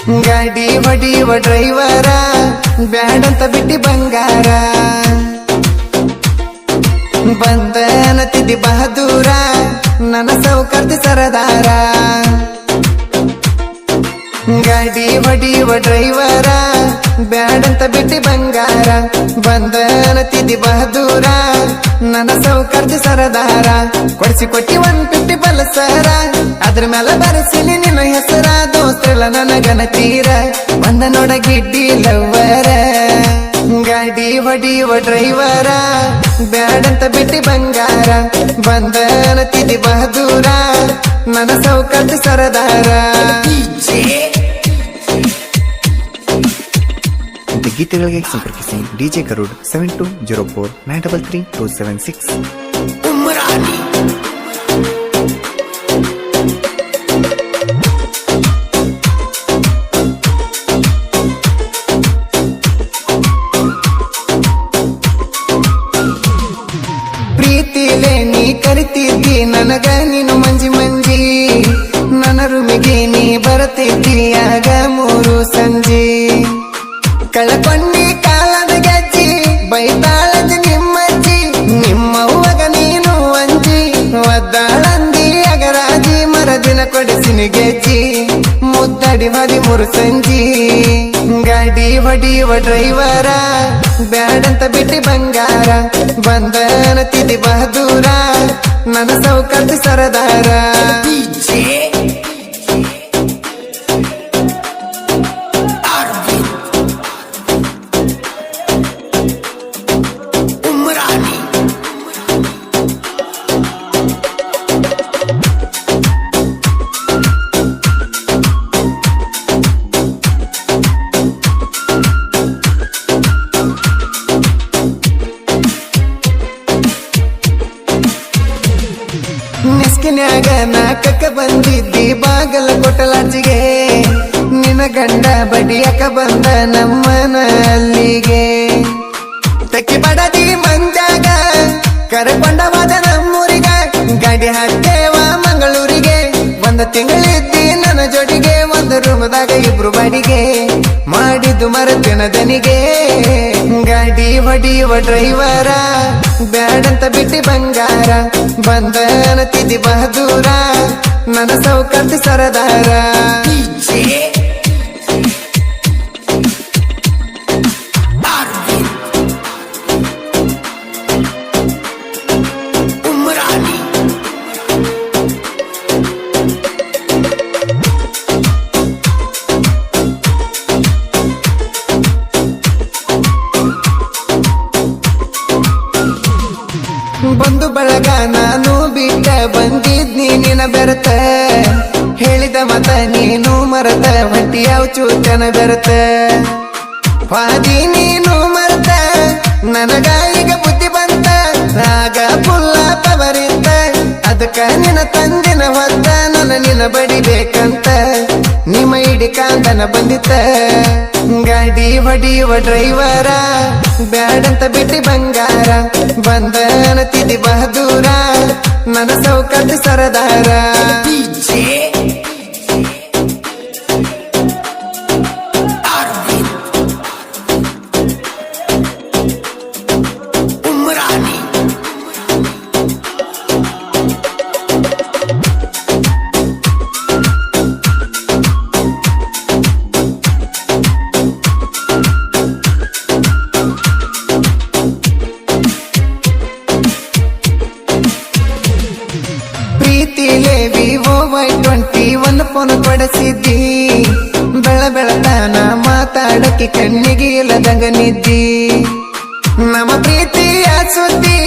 ಗಾಡಿ ಹೊಡಿಯುವ ಡ್ರೈವರ ಬ್ಯಾಡಂತ ಬಿಟ್ಟಿ ಬಂಗಾರ ಬಂದನತಿದ್ದಿ ಬಹದೂರ ನನ್ನ ಸೌಕರ್ತಿ ಸರದಾರ ಗಾಡಿ ಹೊಡಿಯುವ ಡ್ರೈವರ ಬ್ಯಾಡಂತ ಬಿಟ್ಟಿ ಬಂಗಾರ ಬಂದನತಿದ್ದಿ ಬಹದೂರ ನನ್ನ ಸೌಕರ್ತಿ ಸರದಾರ ಕೊಡಿಸಿ ಕೊಟ್ಟಿ 150 ಬಲಸರ ಅದ್ರ ಮೇಲೆ ಬರೆಸಿನಿ ನಿನ್ನ ಹೆಸರ ದೋಸ್ತಿಲ್ಲ ನನಗನ ತೀರ ಬಂದ ನೋಡ ಗಿಡ್ಡಿ ಲವ್ವರ ಗಾಡಿ ಹೊಡಿಯುವ ಡ್ರೈವರ ಬ್ಯಾಡಂತ ಬಿಟ್ಟಿ ಬಂಗಾರ ಬಂದನತಿದ್ದಿ ಬಹದೂರ ನನ್ನ ಸೌಕರ್ತಿ ಸರದಾರ ಗೀತೆಗಳಿಗೆ ಸಂಪರ್ಕಿಸಿ ಡಿಜೆ ಗರುಡ್ 7204933276. ಪ್ರೀತಿಲೇ ನೀ ಕರಿತಿದ್ದಿ ನನಗ ನೀನು ಮಂಜಿ ಮಂಜಿ ನನ್ನ ರೂಮಿಗೆ ನೀ ಬರತಿದ್ದೀಯಾಗ 3 ಸಂಜೆ ಕಳಕೊಂಡಿ ಕಾಲದ ಗೆಜ್ಜಿ ಬೈತಾಳದ ನಿಮ್ಮಜ್ಜಿ ನಿಮ್ಮವ್ವಗ ನೀನು ಅಂಜಿ ಒದ್ದಾಳಂದಿ ಅಗರಾಜಿ ಮರದಿನ ಕೊಡಿಸಿನಿ ಗೆಜ್ಜಿ ಮುದ್ದಡಿ 13 ಸಂಜಿ ಗಾಡಿ ಹೊಡಿಯುವ ಡ್ರೈವರ ಬ್ಯಾಡಂತ ಬಿಟ್ಟಿ ಬಂಗಾರ ಬಂದನತಿದ್ದಿ ಬಹದೂರ ನನ್ನ ಸೌಕರ್ತಿ ಸರದಾರ ನೆಸ್ಕಿನ್ಯಾಗ ನಾಕಕ್ಕ ಬಂದಿದ್ದಿ ಬಾಗಲ ಕೊಟ್ಟಲಾಚಿಗೆ ನಿನ್ನ ಗಂಡ ಬಡಿಯಕ ಬಂದ ನಮ್ಮನ ಅಲ್ಲಿಗೆ ತೆಕ್ಕಿ ಬಡದಿ ಮಂದ್ಯಾಗ ಕರೆಕೊಂಡವಾದ ನಮ್ಮೂರಿಗ ಗಾಡಿ ಹಾಕ್ತೇವ ಮಂಗಳೂರಿಗೆ 1 ತಿಂಗಳಿದ್ದಿ ನನ್ನ ಜೋಡಿಗೆ 1 ರೂಮದಾಗ 2 ಬಾಡಿಗೆ ಮಾಡಿದ್ದು ಮರತಿನ ದನಿಗೆ ಗಾಡಿ ಹೊಡಿಯುವ ಡ್ರೈವರ ಬ್ಯಾಡಂತ ಬಿಟ್ಟಿ ಬಂಗಾರ ಬಂದನತಿದ್ದಿ ಬಹದೂರ ನನ್ನ ಸೌಕರ್ತಿ ಸರದಾರ ಬಂದು ಬಳಗ ನಾನು ಬಿಟ್ಟ ಬಂದಿದ್ನಿ ನಿನ್ನ ಬೆರತ ಹೇಳಿದ ಮತ ನೀನು ಮರತ ಹೊಟ್ಟಿ ಯಾವ ಚೂತನ ಬೆರತ ಪಾದಿ ನೀನು ಮರತ ನನಗ ಈಗ ಬುದ್ಧಿ ಬಂತ ರಾಗ ಪುಲ್ಲ ಪವರಿತ ಅದಕ್ಕ ನಿನ್ನ ತಂದಿನ ಹೊತ್ತ ನನ್ನ ನಿನ್ನ ಬಡಿಬೇಕಂತ ನಿಮ್ಮ ಇಡಿ ಕಾಂದನ ಬಂದಿತ್ತ ಗಾಡಿ ಹೊಡಿಯುವ ಡ್ರೈವರ ಬ್ಯಾಡಂತ ಬಿಟ್ಟಿ ಬಂಗಾರ ಬಂದನತಿದ್ದಿ ಬಹದೂರ ನನ್ನ ಸೌಕರ್ತಿ ಸರದಾರ ಪ್ರೀತಿಲೇ ವಿವೋ Y21 ಫೋನ್ ಕೊಡಿಸಿದ್ದಿ ಬೆಳತಾನ ಮಾತಾಡಕ್ಕೆ ಕಣ್ಣಿಗೆ ಇಲ್ಲದಂಗ ನಿದ್ದಿ ನಮ್ಮ ಪ್ರೀತಿಯ ಸುದ್ದಿ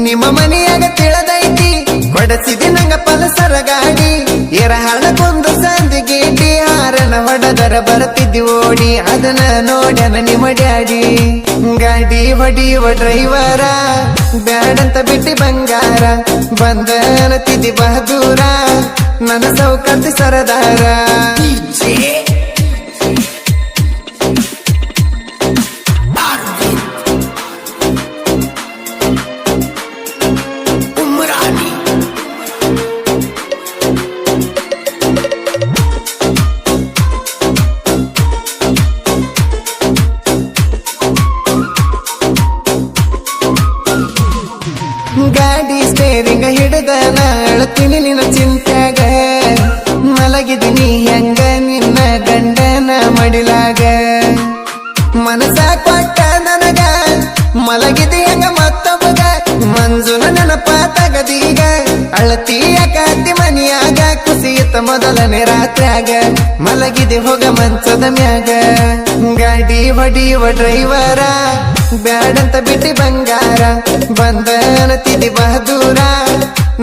ನಿಮ್ಮ ಮನೆಯಾಗ ತಿಳದೈತಿ ಕೊಡಿಸಿದಿ ನಂಗ ಪಲ್ಸರ ಗಾಡಿ ಎರಹಳಕ್ಕೊಂದು ಸಂದಿಗೆ ಹಾರನ ಹೊಡೆದರ ಬರ್ತಿದ್ದಿ ಓಡಿ ಅದನ್ನ ನೋಡ್ಯಾನ ನಿಮ್ಮ ಡ್ಯಾಡಿ ಗಾಡಿ ಹೊಡಿಯುವ ಡ್ರೈವರ ಬ್ಯಾಡಂತ ಬಿಟ್ಟಿ ಬಂಗಾರ ಬಂದನತಿದ್ದಿ ಬಹದೂರ ನನ್ನ ಸೌಕರ್ತಿ ಸರದಾರ ಮನಸ ಕೊಟ್ಟ ನನಗ ಮಲಗಿದ ಹೆಂಗ ಮತ್ತೊಬ್ಬಗ ಮಂಜುನ ನೆನಪ ತಗದೀಗ ಅಳತಿಯ ಕಾತಿ ಮನಿಯಾಗ ಕುಸಿಯುತ್ತ ಮೊದಲನೇ ರಾತ್ರ್ಯಾಗ ಮಲಗಿದೆ ಹೋಗ ಮಂಚದ ಮ್ಯಾಗ ಗಾಡಿ ಹೊಡಿಯುವ ಡ್ರೈವರ ಬ್ಯಾಡಂತ ಬಿಟ್ಟಿ ಬಂಗಾರ ಬಂದನ ತಿದಿ ಬಹದೂರ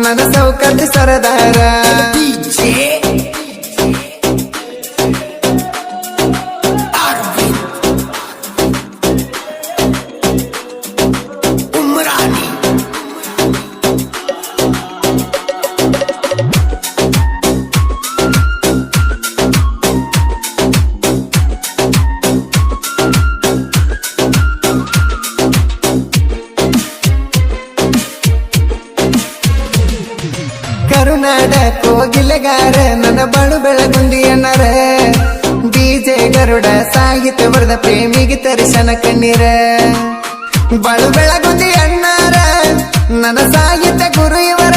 ನನ್ನ ಸೌಕರ್ಯ ಸರದಾರ ಕರುನಾಡ ಕೋಗಿಲೆಗಾರ ನನ್ನ ಬಾಳು ಬೆಳಗುಂದಿ ಅಣ್ಣರ ಡಿಜೆ ಗರುಡ ಸಾಹಿತ್ಯ ಬರೆದ ಪ್ರೇಮಿಗೆ ತರಿಸನ ಕಣ್ಣೀರ ಬಾಳು ಬೆಳಗುಂದಿ ಅಣ್ಣಾರ ನನ್ನ ಸಾಹಿತ್ಯ ಗುರು ಇವರ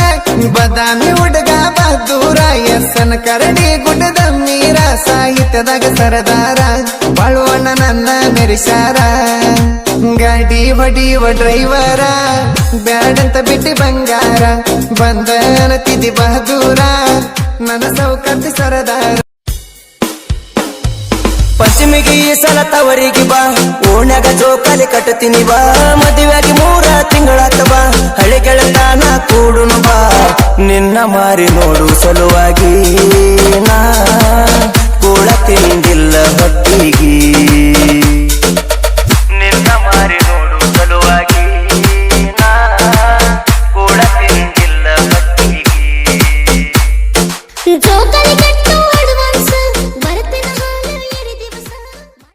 ಬದಾಮಿ ಹುಡುಗ ಬಹದ್ದೂರ ಎಸ್ಸನ ಕರಡಿ ಗುಡ್ಡದ ಮೀರ ಸಾಹಿತ್ಯದಾಗ ಸರದಾರ ಬಾಳುವಣ್ಣ ನನ್ನ ಮೆರಿಸಾರ ಗಾಡಿ ಹೊಡಿಯುವ ಡ್ರೈವರ ಬ್ಯಾಡಂತ ಬಿಟ್ಟಿ ಬಂಗಾರ ಬಂದನ ತಿದಿ ಬಹದೂರ ನನ್ನ ಸೌಕರ್ಯ ಸರದಾರ ಪಶ್ಚಿಮಿಗೆ ಈ ಸಲ ತವರಿಗೆ ಬಾ ಓಣ್ಯಾಗ ಜೋಕಾಲಿ ಕಟ್ಟತೀನಿ ಬಾ ಮದುವೆಯಾಗಿ 3 ತಿಂಗಳಾತ ಬಾ ಹಳಿ ಗೆಳತಾನ ಕೂಡುನು ಬಾ ನಿನ್ನ ಮಾರಿ ನೋಡು ಸಲುವಾಗಿ